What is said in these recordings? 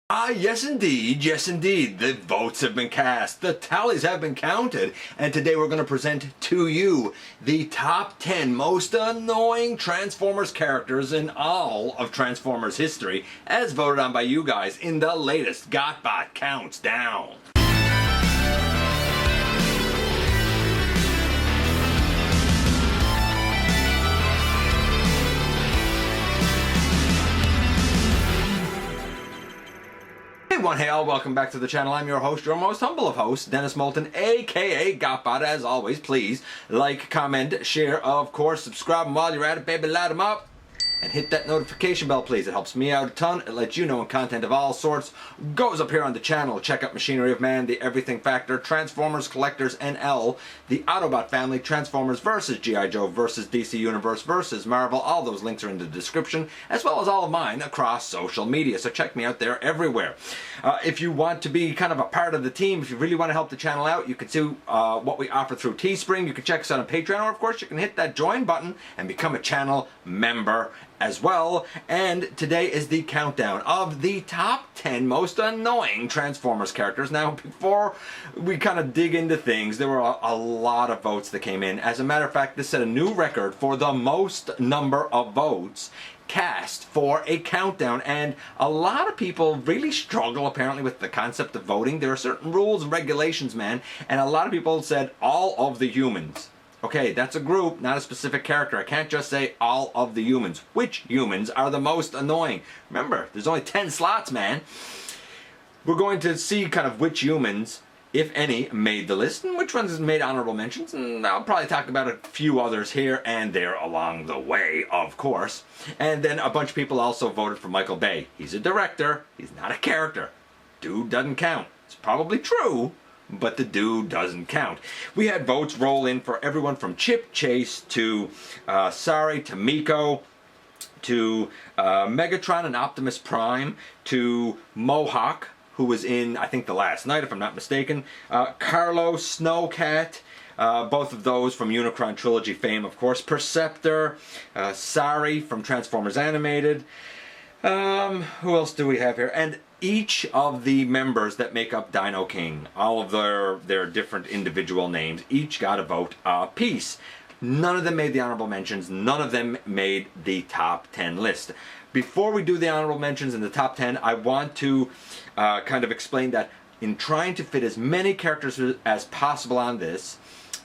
Ah, yes indeed, yes indeed. The votes have been cast, the tallies have been counted, and today we're going to present to you the top 10 most annoying Transformers characters in all of Transformers history, as voted on by you guys in the latest GotBot Counts Down. Hey all, welcome back to the channel. I'm your host, your most humble of hosts, Dennis Moulton, aka GotBot. As always, please like, comment, share, of course, subscribe, and while you're at it, baby, light them up. And hit that notification bell, please. It helps me out a ton. It lets you know when content of all sorts goes up here on the channel. Check out Machinery of Man, The Everything Factor, Transformers Collectors NL, The Autobot Family, Transformers vs. G.I. Joe vs. DC Universe vs. Marvel. All those links are in the description, as well as all of mine across social media. So check me out there everywhere. If you want to be kind of a part of the team, if you really want to help the channel out, you can see what we offer through Teespring. You can check us out on Patreon, or of course you can hit that join button and become a channel member as well. And today is the countdown of the top 10 most annoying Transformers characters. Now, before we kind of dig into things, there were a lot of votes that came in. As a matter of fact, this set a new record for the most number of votes cast for a countdown, and a lot of people really struggle apparently with the concept of voting. There are certain rules and regulations, man, and a lot of people said all of the humans. Okay, that's a group, not a specific character. I can't just say all of the humans. Which humans are the most annoying? Remember, there's only 10 slots, man. We're going to see kind of which humans, if any, made the list and which ones made honorable mentions, and I'll probably talk about a few others here and there along the way, of course. And then a bunch of people also voted for Michael Bay. He's a director, he's not a character. Dude doesn't count. It's probably true, but the dude doesn't count. We had votes roll in for everyone from Chip Chase to Sorry to Miko to Megatron and Optimus Prime to Mohawk, who was in, I think, The Last Night, if I'm not mistaken. Carlo, Snowcat, both of those from Unicron Trilogy fame, of course. Perceptor, Sorry from Transformers Animated. Who else do we have here? And each of the members that make up Dino King, all of their different individual names, each got a vote apiece. None of them made the honorable mentions. None of them made the top 10 list. Before we do the honorable mentions in the top 10, I want to kind of explain that in trying to fit as many characters as possible on this,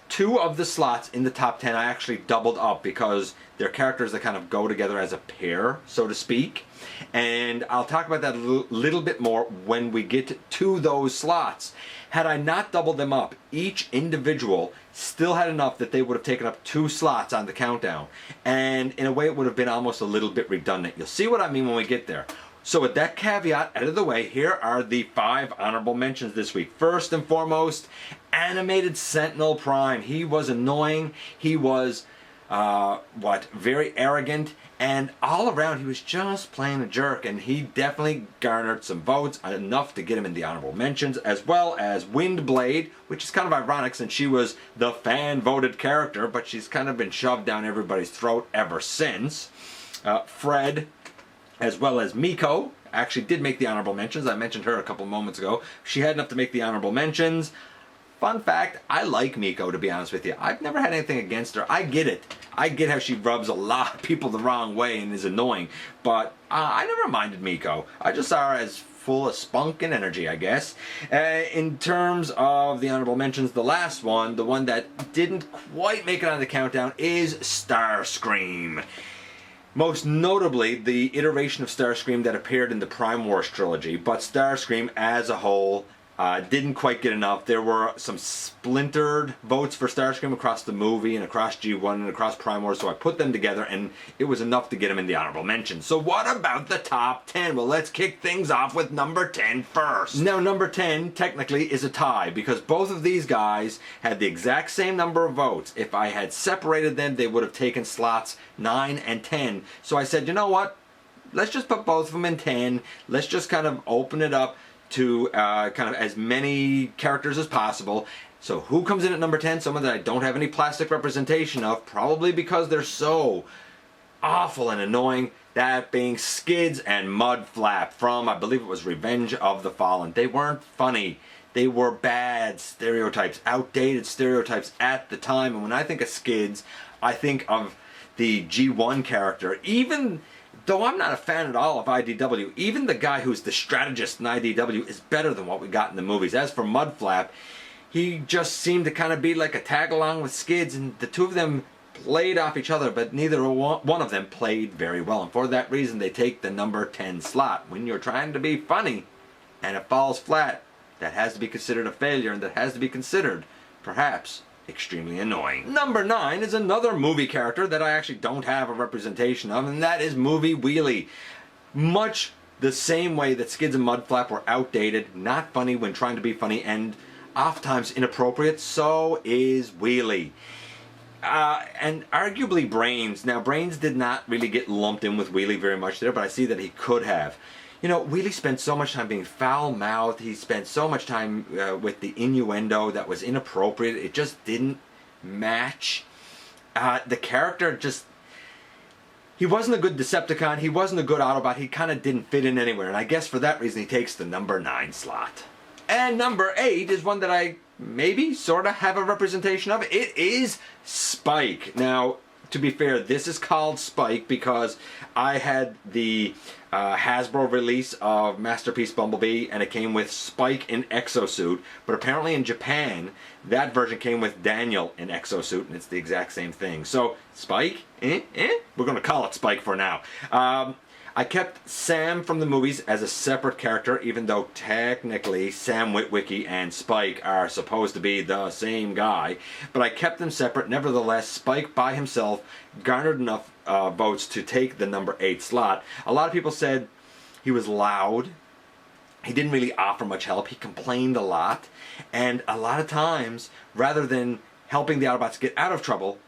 2 of the slots in the top 10 I actually doubled up because they're characters that kind of go together as a pair, so to speak. And I'll talk about that a little bit more when we get to those slots. Had I not doubled them up, each individual still had enough that they would have taken up 2 slots on the countdown. And in a way it would have been almost a little bit redundant. You'll see what I mean when we get there. So with that caveat out of the way, here are the 5 honorable mentions this week. First and foremost, Animated Sentinel Prime. He was annoying. He was, very arrogant. And all around, he was just plain a jerk. And he definitely garnered some votes, enough to get him in the honorable mentions, as well as Windblade, which is kind of ironic since she was the fan-voted character, but she's kind of been shoved down everybody's throat ever since. Fred, as well as Miko, actually did make the honorable mentions. I mentioned her a couple moments ago. She had enough to make the honorable mentions. Fun fact, I like Miko, to be honest with you. I've never had anything against her. I get it. I get how she rubs a lot of people the wrong way and is annoying. But I never minded Miko. I just saw her as full of spunk and energy, I guess. In terms of the honorable mentions, the last one, the one that didn't quite make it on the countdown, is Starscream. Most notably, the iteration of Starscream that appeared in the Prime Wars trilogy, but Starscream as a whole didn't quite get enough. There were some splintered votes for Starscream across the movie and across G1 and across Prime Wars, so I put them together and it was enough to get him in the honorable mention. So what about the top 10? Well, let's kick things off with number 10 first. Now, number 10 technically is a tie because both of these guys had the exact same number of votes. If I had separated them, they would have taken slots 9 and 10. So I said, you know what? Let's just put both of them in 10. Let's just kind of open it up to kind of as many characters as possible. So who comes in at number 10? Someone that I don't have any plastic representation of, probably because they're so awful and annoying. That being Skids and Mudflap from, I believe it was Revenge of the Fallen. They weren't funny. They were bad stereotypes, outdated stereotypes at the time. And when I think of Skids, I think of the G1 character. Even though I'm not a fan at all of IDW, even the guy who's the strategist in IDW is better than what we got in the movies. As for Mudflap, he just seemed to kind of be like a tag along with Skids, and the two of them played off each other, but neither one of them played very well. And for that reason, they take the number 10 slot. When you're trying to be funny and it falls flat, that has to be considered a failure, and that has to be considered, perhaps, extremely annoying. Number 9 is another movie character that I actually don't have a representation of, and that is movie Wheelie. Much the same way that Skids and Mudflap were outdated, not funny when trying to be funny, and oftentimes inappropriate, so is Wheelie. And arguably Brains. Now, Brains did not really get lumped in with Wheelie very much there, but I see that he could have. You know, Wheelie spent so much time being foul-mouthed. He spent so much time with the innuendo that was inappropriate. It just didn't match. The character just... He wasn't a good Decepticon. He wasn't a good Autobot. He kind of didn't fit in anywhere. And I guess for that reason, he takes the number 9 slot. And number 8 is one that I maybe sort of have a representation of. It is Spike. Now, to be fair, this is called Spike because I had the Hasbro release of Masterpiece Bumblebee, and it came with Spike in exosuit, but apparently in Japan that version came with Daniel in exosuit, and it's the exact same thing. So Spike, we're going to call it Spike for now. I kept Sam from the movies as a separate character, even though technically Sam Witwicky and Spike are supposed to be the same guy. But I kept them separate. Nevertheless, Spike by himself garnered enough votes to take the number 8 slot. A lot of people said he was loud. He didn't really offer much help. He complained a lot. And a lot of times, rather than helping the Autobots get out of trouble,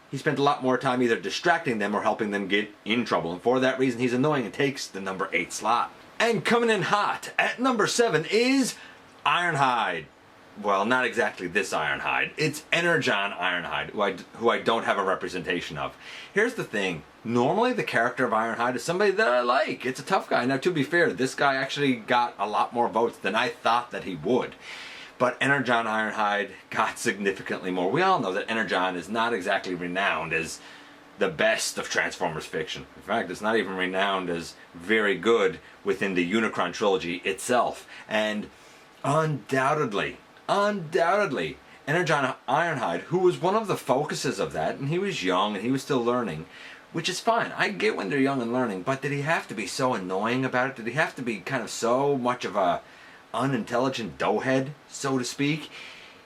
he spent a lot more time either distracting them or helping them get in trouble. And for that reason, he's annoying and takes the number 8 slot. And coming in hot at number 7 is Ironhide. Well, not exactly this Ironhide. It's Energon Ironhide, who I don't have a representation of. Here's the thing. Normally, the character of Ironhide is somebody that I like. It's a tough guy. Now, to be fair, this guy actually got a lot more votes than I thought that he would. But Energon Ironhide got significantly more. We all know that Energon is not exactly renowned as the best of Transformers fiction. In fact, it's not even renowned as very good within the Unicron trilogy itself. And undoubtedly, Energon Ironhide, who was one of the focuses of that, and he was young and he was still learning, which is fine. I get when they're young and learning, but did he have to be so annoying about it? Did he have to be kind of so much of a unintelligent doughhead, so to speak?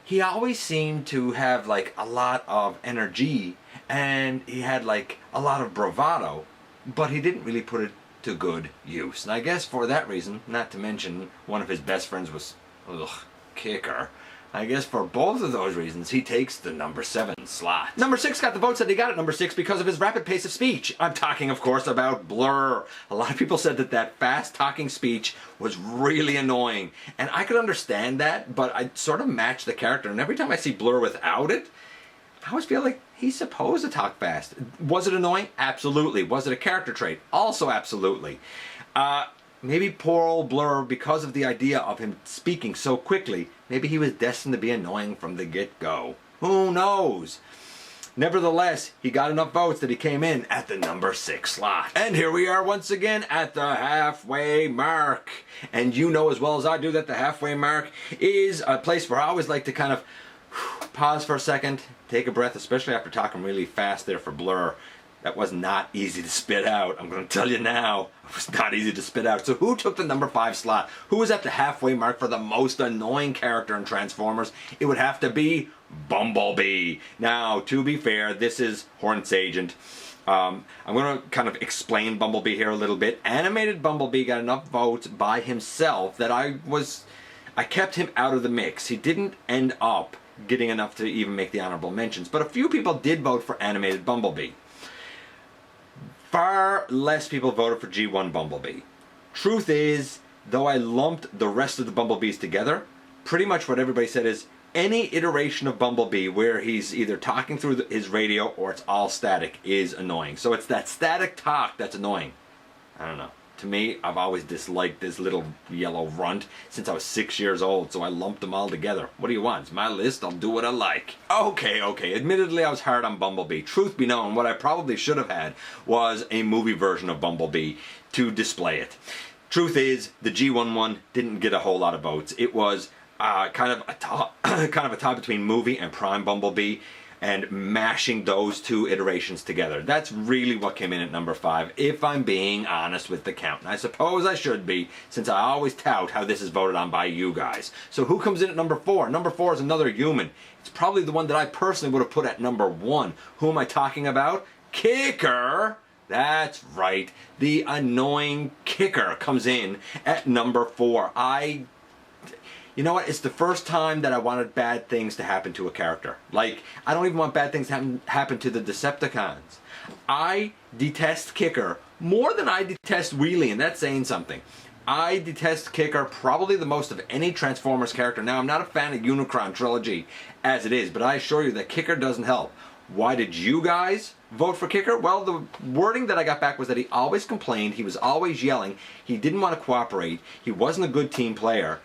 He always seemed to have like a lot of energy, and he had like a lot of bravado, but he didn't really put it to good use. And I guess for that reason, not to mention one of his best friends was Kicker, I guess for both of those reasons, he takes the number 7 slot. Number 6 got the votes that he got at number 6 because of his rapid pace of speech. I'm talking, of course, about Blurr. A lot of people said that that fast-talking speech was really annoying. And I could understand that, but I sort of matched the character. And every time I see Blurr without it, I always feel like he's supposed to talk fast. Was it annoying? Absolutely. Was it a character trait? Also absolutely. Maybe poor old Blurr, because of the idea of him speaking so quickly, maybe he was destined to be annoying from the get-go. Who knows? Nevertheless, he got enough votes that he came in at the number 6 slot. And here we are once again at the halfway mark. And you know as well as I do that the halfway mark is a place where I always like to kind of pause for a second, take a breath, especially after talking really fast there for Blurr. That was not easy to spit out. I'm going to tell you now, it was not easy to spit out. So who took the number 5 slot? Who was at the halfway mark for the most annoying character in Transformers? It would have to be Bumblebee. Now, to be fair, this is Hornet's agent. I'm going to kind of explain Bumblebee here a little bit. Animated Bumblebee got enough votes by himself that I kept him out of the mix. He didn't end up getting enough to even make the honorable mentions. But a few people did vote for Animated Bumblebee. Far less people voted for G1 Bumblebee. Truth is, though I lumped the rest of the Bumblebees together, pretty much what everybody said is, any iteration of Bumblebee where he's either talking through his radio or it's all static is annoying. So it's that static talk that's annoying. I don't know. To me, I've always disliked this little yellow runt since I was 6 years old, so I lumped them all together. What do you want? It's my list, I'll do what I like. Okay, admittedly I was hard on Bumblebee. Truth be known, what I probably should have had was a movie version of Bumblebee to display it. Truth is, the G11 didn't get a whole lot of votes. It was kind of a tie between movie and Prime Bumblebee, and mashing those two iterations together. That's really what came in at number 5, if I'm being honest with the count. And I suppose I should be, since I always tout how this is voted on by you guys. So who comes in at number 4? Number 4 is another human. It's probably the one that I personally would have put at number 1. Who am I talking about? Kicker! That's right. The annoying Kicker comes in at number 4. You know what? It's the first time that I wanted bad things to happen to a character. Like, I don't even want bad things to happen to the Decepticons. I detest Kicker more than I detest Wheelie, and that's saying something. I detest Kicker probably the most of any Transformers character. Now, I'm not a fan of Unicron Trilogy as it is, but I assure you that Kicker doesn't help. Why did you guys vote for Kicker? Well, the wording that I got back was that he always complained, he was always yelling, he didn't want to cooperate, he wasn't a good team player.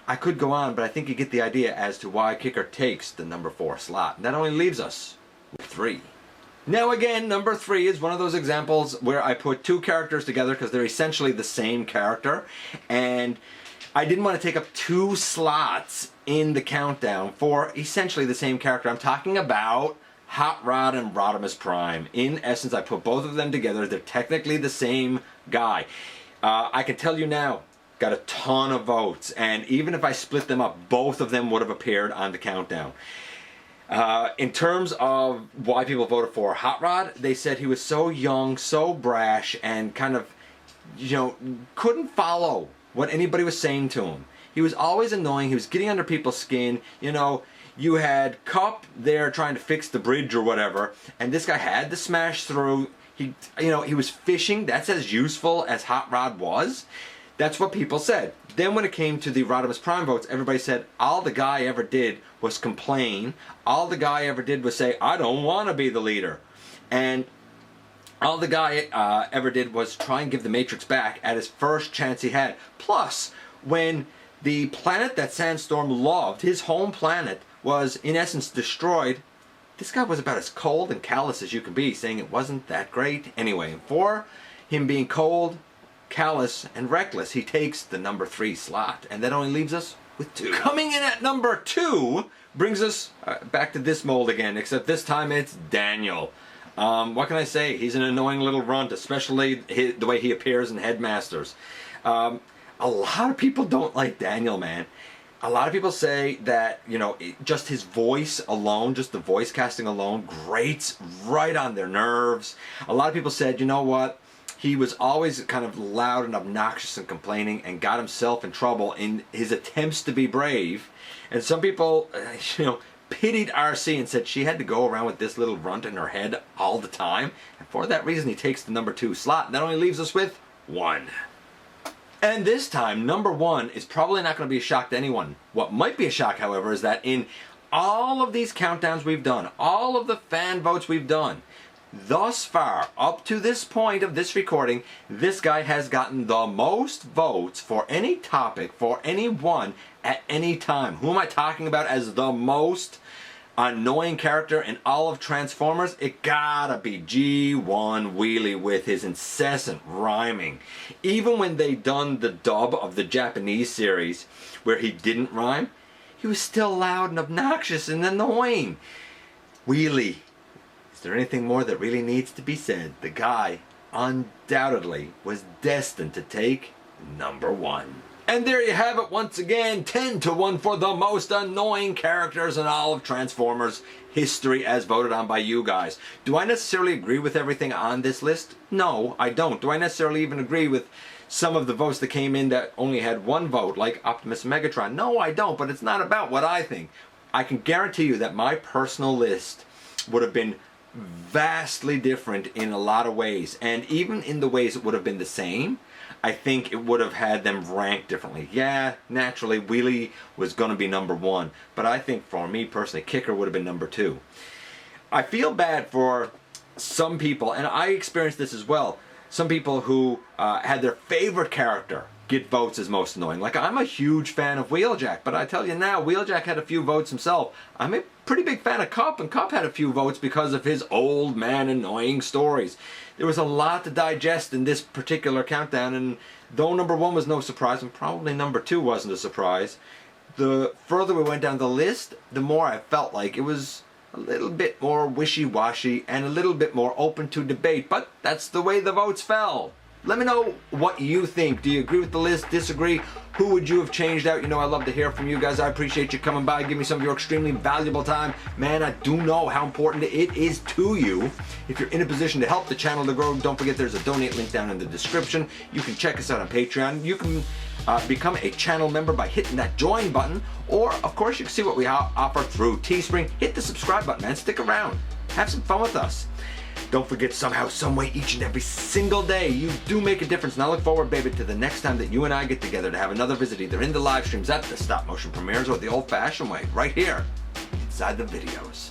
I could go on, but I think you get the idea as to why Kicker takes the number 4 slot. And that only leaves us with 3. Now again, number 3 is one of those examples where I put two characters together because they're essentially the same character. And I didn't want to take up 2 slots in the countdown for essentially the same character. I'm talking about Hot Rod and Rodimus Prime. In essence, I put both of them together. They're technically the same guy. I can tell you now, got a ton of votes, and even if I split them up, both of them would have appeared on the countdown. In terms of why people voted for Hot Rod, they said he was so young, so brash, and kind of, couldn't follow what anybody was saying to him. He was always annoying, he was getting under people's skin, you had Cup there trying to fix the bridge or whatever, and this guy had to smash through. He was fishing. That's as useful as Hot Rod was. That's what people said. Then when it came to the Rodimus Prime votes, everybody said all the guy ever did was complain. All the guy ever did was say, I don't want to be the leader. And all the guy ever did was try and give the Matrix back at his first chance he had. Plus, when the planet that Sandstorm loved, his home planet, was in essence destroyed, this guy was about as cold and callous as you can be, saying it wasn't that great. Anyway, for him being cold, callous, and reckless, he takes the number 3 slot, and that only leaves us with 2. Coming in at number 2 brings us back to this mold again, except this time it's Daniel. What can I say? He's an annoying little runt, especially the way he appears in Headmasters. A lot of people don't like Daniel, man. A lot of people say that, just his voice alone, just the voice casting alone, grates right on their nerves. A lot of people said, you know what? He was always kind of loud and obnoxious and complaining and got himself in trouble in his attempts to be brave. And some people, pitied RC and said she had to go around with this little runt in her head all the time. And for that reason, he takes the number 2 slot. And that only leaves us with 1. And this time, number 1 is probably not going to be a shock to anyone. What might be a shock, however, is that in all of these countdowns we've done, all of the fan votes we've done, thus far, up to this point of this recording, this guy has gotten the most votes for any topic, for anyone, at any time. Who am I talking about as the most annoying character in all of Transformers? It gotta be G1 Wheelie with his incessant rhyming. Even when they done the dub of the Japanese series where he didn't rhyme, he was still loud and obnoxious and annoying. Wheelie. Is there anything more that really needs to be said? The guy undoubtedly was destined to take number 1. And there you have it once again, 10-1 for the most annoying characters in all of Transformers history as voted on by you guys. Do I necessarily agree with everything on this list? No, I don't. Do I necessarily even agree with some of the votes that came in that only had 1 vote, like Optimus and Megatron? No, I don't, but it's not about what I think. I can guarantee you that my personal list would have been vastly different in a lot of ways, and even in the ways it would have been the same, I think it would have had them ranked differently. Yeah, naturally, Wheelie was going to be number 1, but I think for me personally, Kicker would have been number 2. I feel bad for some people, and I experienced this as well, some people who had their favorite character get votes as most annoying. Like, I'm a huge fan of Wheeljack, but I tell you now, Wheeljack had a few votes himself. I'm a pretty big fan of Cup, and Cup had a few votes because of his old man annoying stories. There was a lot to digest in this particular countdown, and though number 1 was no surprise, and probably number 2 wasn't a surprise, the further we went down the list, the more I felt like it was a little bit more wishy-washy and a little bit more open to debate, but that's the way the votes fell. Let me know what you think. Do you agree with the list? Disagree? Who would you have changed out? You know I love to hear from you guys. I appreciate you coming by, give me some of your extremely valuable time. Man, I do know how important it is to you. If you're in a position to help the channel to grow, don't forget there's a donate link down in the description. You can check us out on Patreon. You can become a channel member by hitting that join button, or of course you can see what we offer through Teespring. Hit the subscribe button, man. Stick around. Have some fun with us. Don't forget, somehow, someway, each and every single day, you do make a difference. And I look forward, baby, to the next time that you and I get together to have another visit, either in the live streams, at the stop motion premieres, or the old-fashioned way, right here, inside the videos.